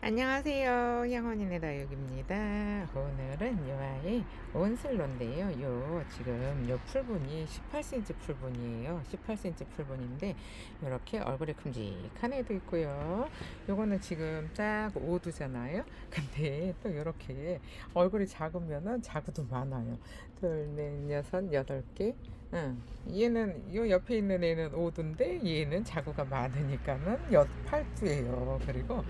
안녕하세요. 향원인의 다육입니다. 오늘은 요 아이 온슬로인데요. 지금 요 풀분이 18cm 풀분이에요. 18cm 풀분인데 이렇게 얼굴이 큼직한 애도 있고요. 요거는 지금 딱 5두잖아요. 근데 또 이렇게 얼굴이 작으면은 자구도 많아요. 둘, 넷, 여섯, 여덟 개. 응. 얘는 요 옆에 있는 애는 5두인데 얘는 자구가 많으니까는 8두예요. 그리고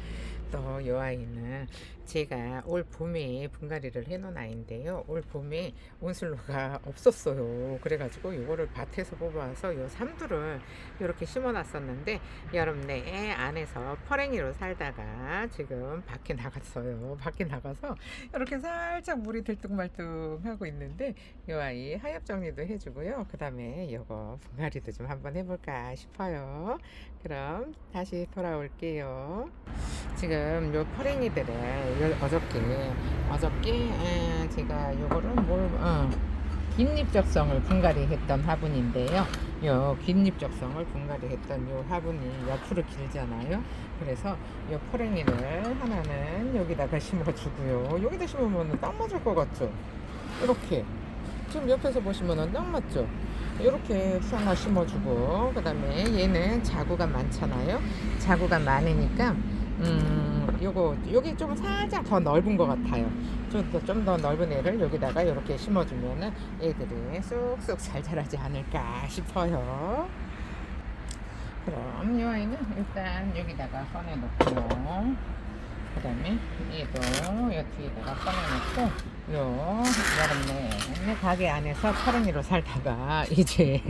또 이 아이는 제가 올 봄에 분갈이를 해놓은 아이인데요. 올 봄에 온슬로가 없었어요. 그래가지고 요거를 밭에서 뽑아서 요 삼두를 이렇게 심어놨었는데 여름 내에 안에서 퍼랭이로 살다가 지금 밖에 나갔어요. 밖에 나가서 이렇게 살짝 물이 들뚱말뚱 하고 있는데 이 아이 하엽 정리도 해주고요. 그 다음에 요거 분갈이도 좀 한번 해볼까 싶어요. 그럼 다시 돌아올게요. 지금 요 퍼랭이들을 어저께 제가 요거를 긴잎적성을 분갈이 했던 화분인데요. 요 긴잎적성을 분갈이 했던 요 화분이 옆으로 길잖아요. 그래서 요 퍼랭이를 하나는 여기다가 심어주고요. 여기다 심으면 딱 맞을 것 같죠? 이렇게 지금 옆에서 보시면은 딱 맞죠? 이렇게 하나 심어주고, 그 다음에 얘는 자구가 많잖아요. 자구가 많으니까 여기 좀 살짝 더 넓은 것 같아요. 좀 더 넓은 애를 여기다가 이렇게 심어주면은 애들이 쑥쑥 잘 자라지 않을까 싶어요. 그럼 이 아이는 일단 여기다가 꺼내놓고요. 그 다음에 얘도 요 뒤에다가 꺼내놓고 여름 내내 가게 안에서 파랭이로 살다가 이제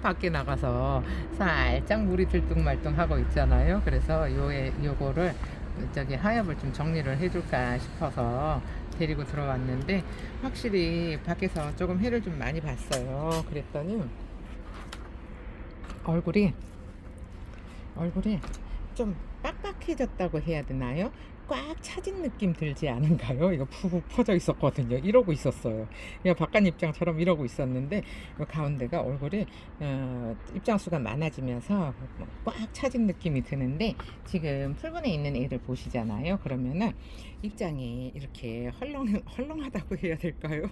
밖에 나가서 살짝 물이 들뚱말뚱 하고 있잖아요. 그래서 요거를 저기 하엽을 좀 정리를 해줄까 싶어서 데리고 들어왔는데 확실히 밖에서 조금 해를 좀 많이 봤어요. 그랬더니 얼굴이 얼굴이 좀 빡빡해졌다고 해야 되나요? 꽉 차진 느낌 들지 않은가요? 이거 푹 퍼져 있었거든요. 이러고 있었어요. 그냥 바깥 입장처럼 이러고 있었는데 이 가운데가 얼굴이 입장수가 많아지면서 꽉 차진 느낌이 드는데 지금 풀분에 있는 애를 보시잖아요. 그러면은 입장이 이렇게 헐렁하다고 해야 될까요?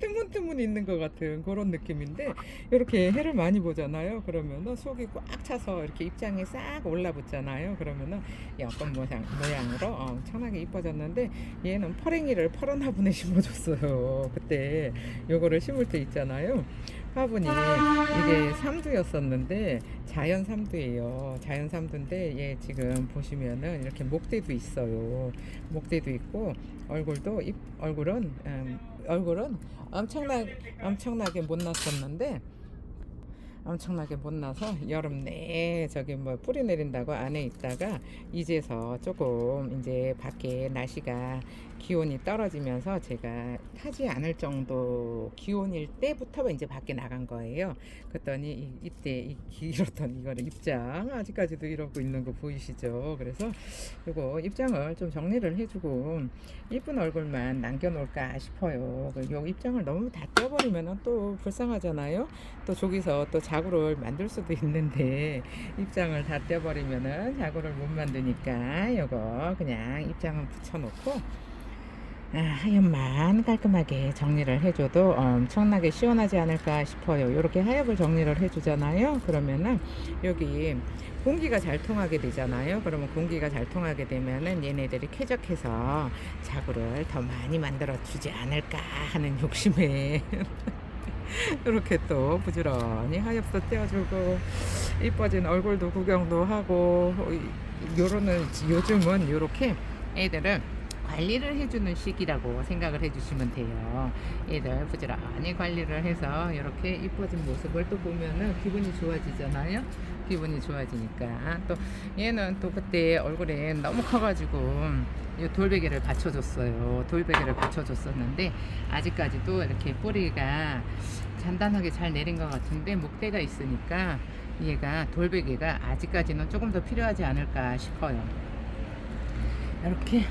뜨문뜨문 있는 것 같은 그런 느낌인데 이렇게 해를 많이 보잖아요. 그러면은 속이 꽉 차서 이렇게 입장에 싹 올라붙잖아요. 그러면은 여권 모양으로 엄청나게 이뻐졌는데 얘는 퍼랭이를 퍼런화분에 심어줬어요. 그때 요거를 심을 때 있잖아요. 화분이 이게 삼두였었는데 자연 삼두예요. 자연 삼두인데 얘 지금 보시면은 이렇게 목대도 있어요. 목대도 있고 얼굴은 엄청나게 엄청나게 못 나서 여름 내에 저기 뭐 뿌리 내린다고 안에 있다가 이제서 조금 이제 밖에 날씨가 기온이 떨어지면서 제가 타지 않을 정도 기온일 때부터 이제 밖에 나간 거예요. 그랬더니 이때 이 길었던 이거를 입장 아직까지도 이러고 있는 거 보이시죠? 그래서 이거 입장을 좀 정리를 해주고 이쁜 얼굴만 남겨놓을까 싶어요. 요 입장을 너무 다 떼버리면 또 불쌍하잖아요. 또 저기서 또 자구를 만들 수도 있는데 입장을 다 떼버리면은 자구를 못 만드니까 요거 그냥 입장은 붙여놓고 하엽만 깔끔하게 정리를 해줘도 엄청나게 시원하지 않을까 싶어요. 이렇게 하엽을 정리를 해주잖아요. 그러면은 여기 공기가 잘 통하게 되잖아요. 그러면 공기가 잘 통하게 되면은 얘네들이 쾌적해서 자구를 더 많이 만들어 주지 않을까 하는 욕심에 이렇게 또 부지런히 하엽도 떼어주고 이뻐진 얼굴도 구경도 하고 요즘은 이렇게 애들을 관리를 해주는 시기라고 생각을 해주시면 돼요. 얘들 부지런히 관리를 해서 이렇게 이뻐진 모습을 또 보면은 기분이 좋아지잖아요. 기분이 좋아지니까 또 얘는 또 그때 얼굴에 너무 커가지고 이 돌베개를 받쳐줬어요. 돌베개를 받쳐줬었는데 아직까지도 이렇게 뿌리가 단단하게 잘 내린 것 같은데 목대가 있으니까 얘가 돌베개가 아직까지는 조금 더 필요하지 않을까 싶어요. 이렇게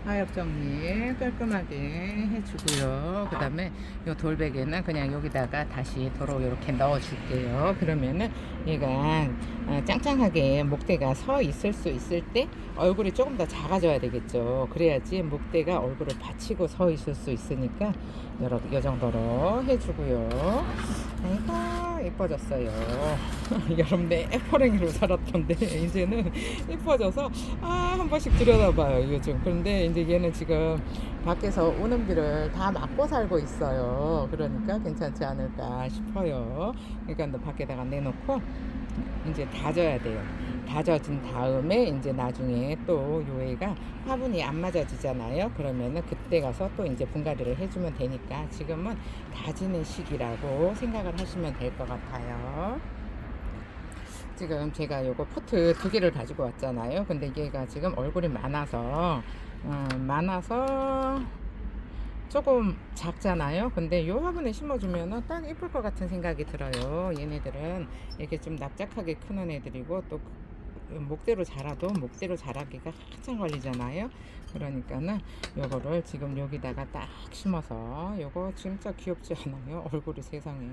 하엽 정리 깔끔하게 해주고요. 그 다음에 요 돌베개는 그냥 여기다가 다시 도로 이렇게 넣어 줄게요. 그러면은 얘가 짱짱하게 목대가 서 있을 수 있을 때 얼굴이 조금 더 작아져야 되겠죠. 그래야지 목대가 얼굴을 받치고 서 있을 수 있으니까 요 정도로 해주고요. 아이고 이뻐졌어요. 여름 내내 호랭이로 살았던데 이제는 이뻐져서 한 번씩 들여다봐요 요즘. 그런데 이제 얘는 지금 밖에서 오는 비를 다 맞고 살고 있어요. 그러니까 괜찮지 않을까 싶어요. 그러니까 밖에다가 내놓고 이제 다져야 돼요. 다져진 다음에 이제 나중에 또 요애가 화분이 안 맞아지잖아요. 그러면은 그때 가서 또 이제 분갈이를 해주면 되니까 지금은 다지는 시기라고 생각을 하시면 될 것 같아요. 지금 제가 요거 포트 2개를 가지고 왔잖아요. 근데 얘가 지금 얼굴이 많아서 조금 작잖아요. 근데 요 화분에 심어주면은 딱 이쁠 것 같은 생각이 들어요. 얘네들은 이렇게 좀 납작하게 크는 애들이고 또 목대로 자라도 목대로 자라기가 한참 걸리잖아요. 그러니까는 요거를 지금 여기다가 딱 심어서 요거 진짜 귀엽지 않아요? 얼굴이 세상에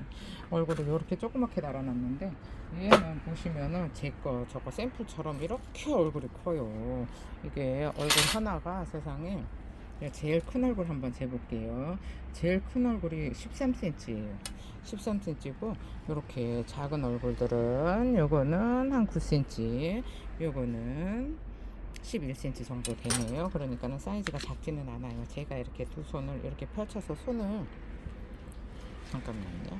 얼굴을 요렇게 조그맣게 달아놨는데 얘는 보시면은 제 거 저거 샘플처럼 이렇게 얼굴이 커요. 이게 얼굴 하나가 세상에 제일 큰 얼굴 한번 재볼게요. 제일 큰 얼굴이 13cm예요. 13cm고 이렇게 작은 얼굴들은 요거는 한 9cm, 요거는 11cm 정도 되네요. 그러니까는 사이즈가 작지는 않아요. 제가 이렇게 두 손을 이렇게 펼쳐서 잠깐만요.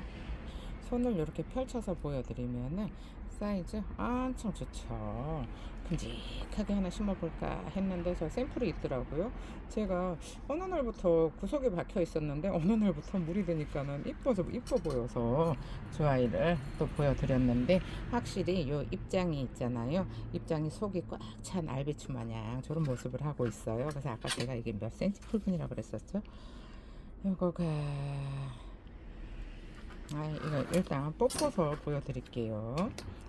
손을 이렇게 펼쳐서 보여드리면은 사이즈 엄청 좋죠. 큼직하게 하나 심어볼까 했는데 저 샘플이 있더라고요. 제가 어느 날부터 구석에 박혀 있었는데 어느 날부터 물이 드니까는 이뻐 보여서 저 아이를 또 보여드렸는데 확실히 요 입장이 있잖아요. 입장이 속이 꽉 찬 알배추 마냥 저런 모습을 하고 있어요. 그래서 아까 제가 이게 몇 센치 풀분이라고 그랬었죠. 요거가 이거 일단 뽑고서 보여드릴게요.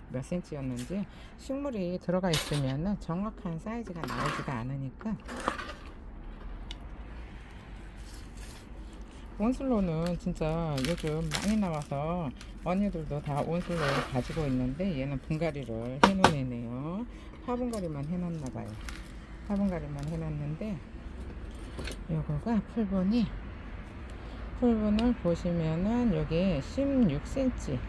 몇 센치였는지. 식물이 들어가 있으면 정확한 사이즈가 나오지가 않으니까. 온슬로는 진짜 요즘 많이 나와서 언니들도 다 온슬로를 가지고 있는데 얘는 분갈이를 해놓은 애네요. 화분갈이만 해놨나봐요. 화분갈이만 해놨는데 요거가 풀분을 보시면은 여기 16cm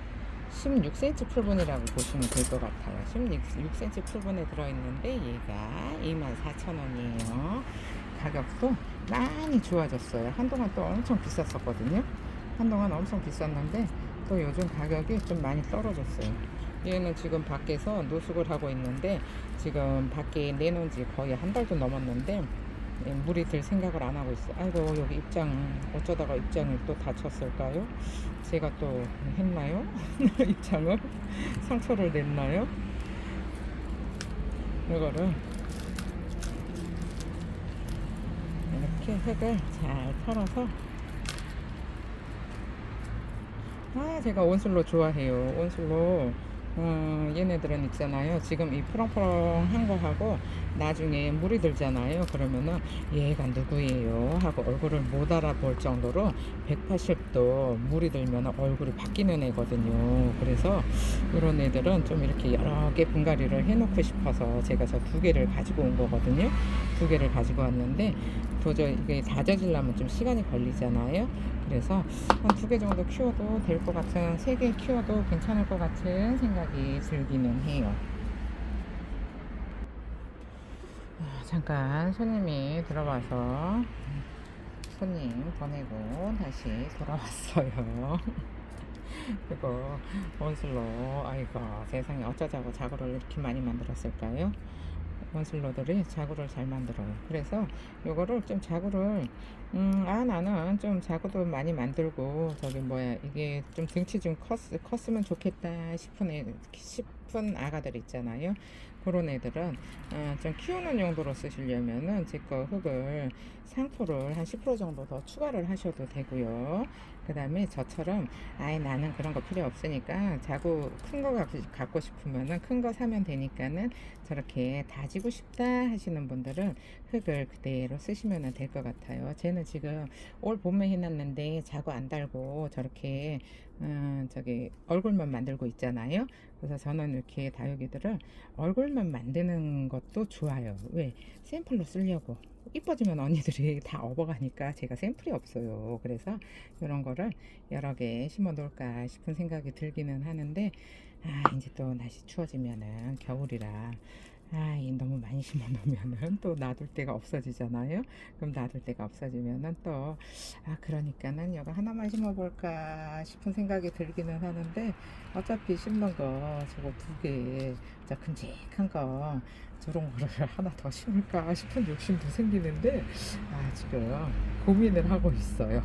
풀분이라고 보시면 될 것 같아요. 16cm 풀분에 들어있는데 얘가 24,000원이에요. 가격도 많이 좋아졌어요. 한동안 또 엄청 비쌌었거든요. 한동안 엄청 비쌌는데 또 요즘 가격이 좀 많이 떨어졌어요. 얘는 지금 밖에서 노숙을 하고 있는데 지금 밖에 내놓은 지 거의 한 달도 넘었는데 물이 들 생각을 안 하고 있어. 아이고 여기 어쩌다가 입장을 또 다쳤을까요? 제가 또 했나요? 입장을 상처를 냈나요? 이거를 이렇게 흙을 잘 털어서 제가 온슬로 좋아해요. 온슬로 얘네들은 있잖아요. 지금 이 푸렁푸렁한 거 하고 나중에 물이 들잖아요. 그러면은 얘가 누구예요 하고 얼굴을 못 알아볼 정도로 180도 물이 들면 얼굴이 바뀌는 애거든요. 그래서 이런 애들은 좀 이렇게 여러 개 분갈이를 해놓고 싶어서 제가 저 2개를 가지고 온 거거든요. 2개를 가지고 왔는데 도저히 이게 다져지려면 좀 시간이 걸리잖아요. 그래서 한 2개 정도 키워도 될 것 같은, 3개 키워도 괜찮을 것 같은 생각이 들기는 해요. 잠깐 손님이 들어와서 손님 보내고 다시 돌아왔어요. 그리고 온슬로, 아이고 세상에 어쩌자고 자구를 이렇게 많이 만들었을까요? 원슬러들이 자구를 잘 만들어요. 그래서 요거를 좀 자구를 나는 좀 자구도 많이 만들고 저기 뭐야 이게 좀 등치 좀 컸으면 좋겠다 싶은 아가들 있잖아요. 그런 애들은 좀 키우는 용도로 쓰시려면은 제 거 흙을 상토를 한 10% 정도 더 추가를 하셔도 되고요. 그 다음에 저처럼 아예 나는 그런 거 필요 없으니까 자꾸 큰 거 갖고 싶으면은 큰 거 사면 되니까는 저렇게 다지고 싶다 하시는 분들은 흙을 그대로 쓰시면 될 것 같아요. 쟤는 지금 올 봄에 해놨는데 자고 안 달고 저렇게 저기 얼굴만 만들고 있잖아요. 그래서 저는 이렇게 다육이들을 얼굴만 만드는 것도 좋아요. 왜? 샘플로 쓰려고. 이뻐지면 언니들이 다 업어가니까 제가 샘플이 없어요. 그래서 이런 거를 여러 개 심어 놓을까 싶은 생각이 들기는 하는데, 이제 또 날씨 추워지면은 겨울이라 이 너무 많이 심어 놓으면은 또 놔둘 데가 없어지잖아요. 그럼 놔둘 데가 없어지면은 또 그러니까는 이거 하나만 심어 볼까 싶은 생각이 들기는 하는데, 어차피 심는 거 저거 두 개, 저 큼직한 거 저런 거를 하나 더 심을까 싶은 욕심도 생기는데, 지금 고민을 하고 있어요.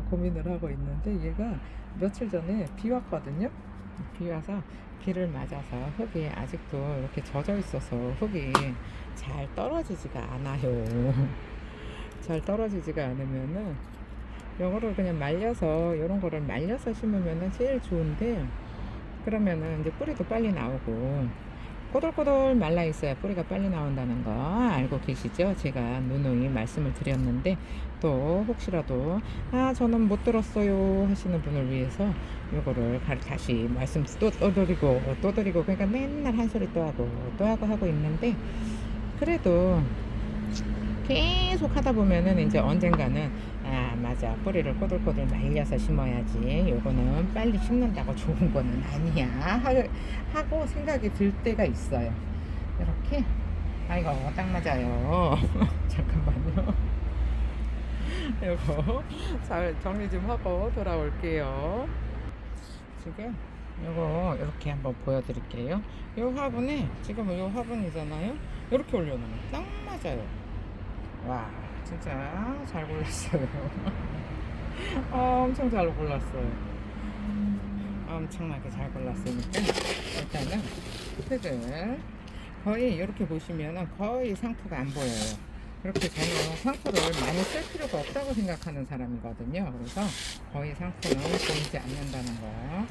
고민을 하고 있는데, 얘가 며칠 전에 비 왔거든요. 비 와서 비를 맞아서 흙이 아직도 이렇게 젖어 있어서 흙이 잘 떨어지지가 않아요. 잘 떨어지지가 않으면은 요거를 그냥 말려서, 이런 거를 말려서 심으면은 제일 좋은데, 그러면은 이제 뿌리도 빨리 나오고, 꼬들꼬들 말라 있어야 뿌리가 빨리 나온다는 거 알고 계시죠? 제가 누누이 말씀을 드렸는데, 또 혹시라도 저는 못 들었어요 하시는 분을 위해서 요거를 다시 말씀 또 드리고, 그러니까 맨날 한 소리 또 하고 있는데, 그래도 계속 하다 보면은 이제 언젠가는 맞아, 뿌리를 꼬들꼬들 말려서 심어야지, 요거는 빨리 심는다고 좋은 거는 아니야 하고 생각이 들 때가 있어요. 이렇게 이거 딱 맞아요. 잠깐만요. 요거 잘 정리 좀 하고 돌아올게요. 지금 요거 이렇게 한번 보여드릴게요. 요 화분에 지금 요 화분이잖아요. 이렇게 올려놓으면 딱 맞아요. 와, 진짜 잘 골랐어요. 엄청 잘 골랐어요. 엄청나게 잘 골랐으니까 일단은 흙을 거의 이렇게 보시면은 거의 상토가 안 보여요. 그렇게 저는 상토를 많이 쓸 필요가 없다고 생각하는 사람이거든요. 그래서 거의 상토는 보이지 않는다는 거.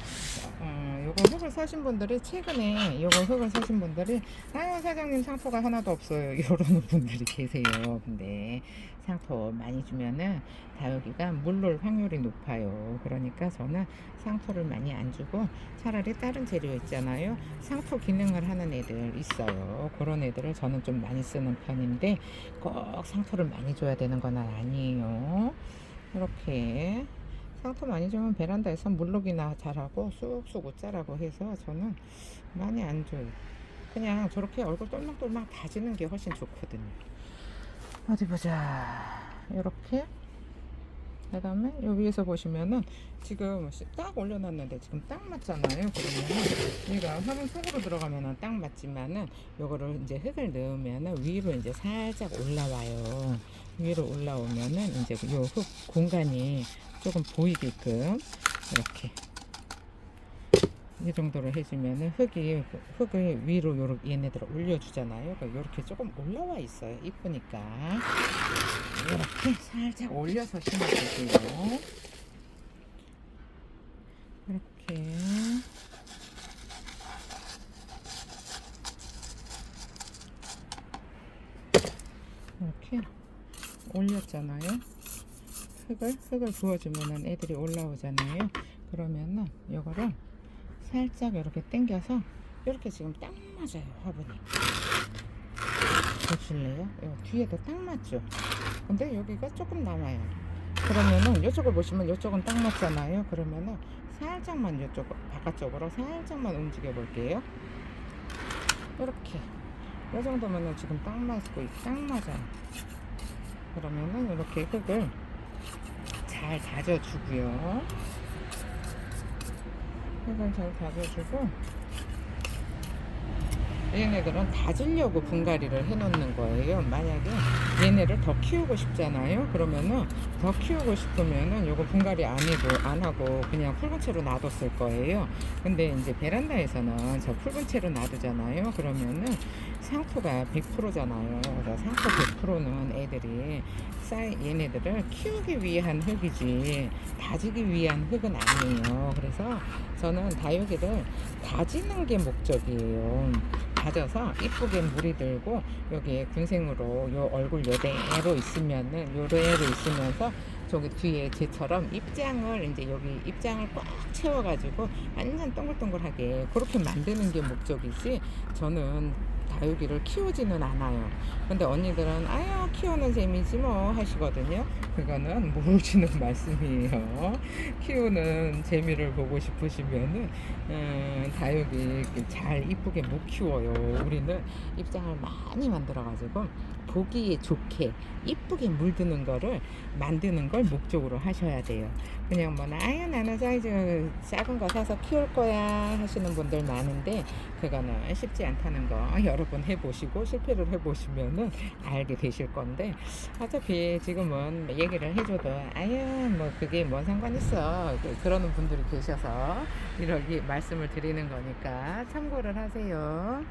요거 흙을 사신 분들이, 최근에 요거 흙을 사신 분들이 사장님 상토가 하나도 없어요 이러는 분들이 계세요. 근데 상토 많이 주면은 다육이가 물놀 확률이 높아요. 그러니까 저는 상토를 많이 안 주고 차라리 다른 재료 있잖아요. 상토 기능을 하는 애들 있어요. 그런 애들을 저는 좀 많이 쓰는 편인데, 꼭 상토를 많이 줘야 되는 건 아니에요. 이렇게 상토 많이 주면 베란다에서 물록이나 잘하고 쑥쑥 웃자라고 해서 저는 많이 안 줘요. 그냥 저렇게 얼굴 똘망똘망 다지는 게 훨씬 좋거든요. 어디 보자. 이렇게 그 다음에 여기 위에서 보시면은 지금 딱 올려놨는데 지금 딱 맞잖아요. 그러면은 얘가 화분 속으로 들어가면은 딱 맞지만은 요거를 이제 흙을 넣으면은 위로 이제 살짝 올라와요. 위로 올라오면은 이제 요 흙 공간이 조금 보이게끔 이렇게 이 정도로 해주면은 흙을 위로 요렇게 얘네들을 올려주잖아요. 그러니까 요렇게 조금 올라와 있어요. 이쁘니까 이렇게 살짝 올려서 심어주세요. 이렇게 올렸잖아요. 흙을 부어주면은 애들이 올라오잖아요. 그러면은 요거를 살짝 이렇게 당겨서 이렇게 지금 딱 맞아요. 화분이 보실래요? 뒤에도 딱 맞죠? 근데 여기가 조금 남아요. 그러면은 이쪽을 보시면 이쪽은 딱 맞잖아요. 그러면은 살짝만 이쪽 바깥쪽으로 살짝만 움직여 볼게요. 이렇게 이 정도면은 지금 딱 맞아요. 그러면은 이렇게 흙을 잘 다져주고요. 흙을 잘 다져주고 얘네들은 다지려고 분갈이를 해 놓는 거예요. 만약에 얘네를 더 키우고 싶잖아요. 그러면은 더 키우고 싶으면은 요거 분갈이 안 하고 그냥 붉은 채로 놔뒀을 거예요. 근데 이제 베란다에서는 저 붉은 채로 놔두잖아요. 그러면은 상토가 100%잖아요. 그래서 상토 100%는 애들이 얘네들을 키우기 위한 흙이지 다지기 위한 흙은 아니에요. 그래서 저는 다육이를 다지는 게 목적이에요. 다져서 이쁘게 물이 들고 여기에 군생으로 요 얼굴 요대로 있으면은 요대로 있으면서 저기 뒤에 쟤처럼 입장을 이제 여기 입장을 꽉 채워가지고 완전 동글동글하게 그렇게 만드는 게 목적이지 저는 다육이를 키우지는 않아요. 근데 언니들은 아유 키우는 재미지 뭐 하시거든요. 그거는 모르시는 말씀이에요. 키우는 재미를 보고 싶으시면은 다육이 잘 이쁘게 못 키워요. 우리는 입장을 많이 만들어 가지고 보기에 좋게 이쁘게 물드는 거를 만드는 걸 목적으로 하셔야 돼요. 그냥 뭐 아유 나는 사이즈 작은 거 사서 키울 거야 하시는 분들 많은데 그거는 쉽지 않다는 거 여러 번 해보시고 실패를 해보시면은 알게 되실 건데 어차피 지금은 얘기를 해줘도 아유 뭐 그게 뭔 상관 있어 그러는 분들이 계셔서 이렇게 말씀을 드리는 거니까 참고를 하세요.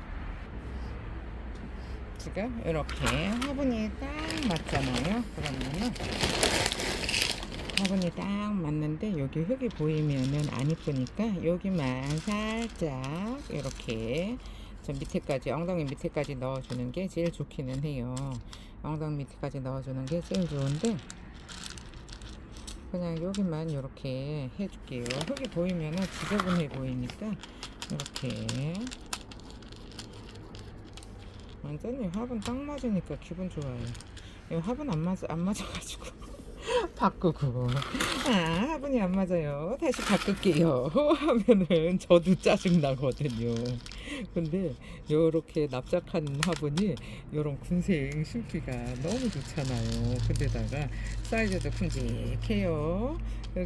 지금 이렇게 화분이 딱 맞잖아요. 그러면은 화분이 딱 맞는데 여기 흙이 보이면은 안 이쁘니까 여기만 살짝 이렇게 저 밑에까지 엉덩이 밑에까지 넣어주는 게 제일 좋기는 해요. 엉덩이 밑에까지 넣어주는 게 제일 좋은데 그냥 여기만 이렇게 해줄게요. 흙이 보이면은 지저분해 보이니까 이렇게 완전히 화분 딱 맞으니까 기분 좋아요. 이 화분 안 맞아가지고 바꾸고 화분이 안 맞아요 다시 바꿀게요 하면은 저도 짜증 나거든요. 근데 요렇게 납작한 화분이 요런 군생 심기가 너무 좋잖아요. 근데다가 사이즈도 큼직해요.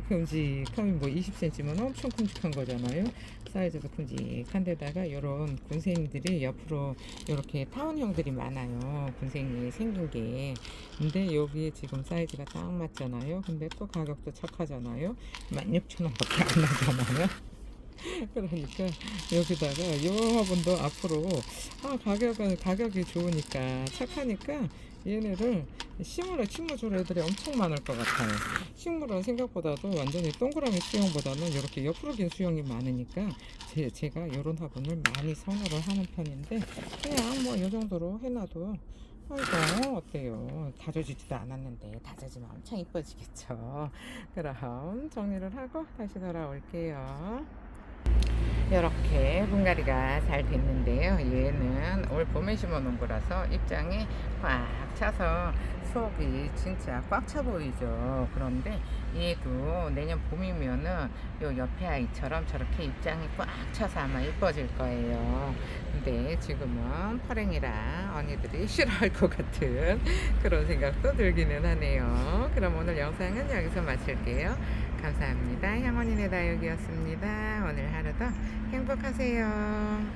큼직하면 뭐 20cm면 엄청 큼직한 거잖아요. 사이즈도 큼직한데다가 요런 군생들이 옆으로 요렇게 타원형들이 많아요. 군생이 생긴 게. 근데 여기 지금 사이즈가 딱 맞잖아요. 근데 또 가격도 착하잖아요. 16,000원밖에 안 나잖아요. 그러니까 여기다가 요 화분도 앞으로 가격이 좋으니까 착하니까 얘네를 식물 줄 애들이 엄청 많을 것 같아요. 식물은 생각보다도 완전히 동그라미 수영보다는 이렇게 옆으로 긴 수영이 많으니까 제가 이런 화분을 많이 선호를 하는 편인데 그냥 뭐 이 정도로 해놔도 아이고 어때요? 다져지지도 않았는데 다져지면 엄청 이뻐지겠죠. 그럼 정리를 하고 다시 돌아올게요. 이렇게 분갈이가 잘 됐는데요. 얘는 올 봄에 심어놓은 거라서 입장이 꽉 차서 수옥이 진짜 꽉 차 보이죠. 그런데 얘도 내년 봄이면은 요 옆에 아이처럼 저렇게 입장이 꽉 차서 아마 이뻐질 거예요. 근데 지금은 퍼랭이라 언니들이 싫어할 것 같은 그런 생각도 들기는 하네요. 그럼 오늘 영상은 여기서 마칠게요. 감사합니다. 향원이네 다육이었습니다. 오늘 하루도 행복하세요.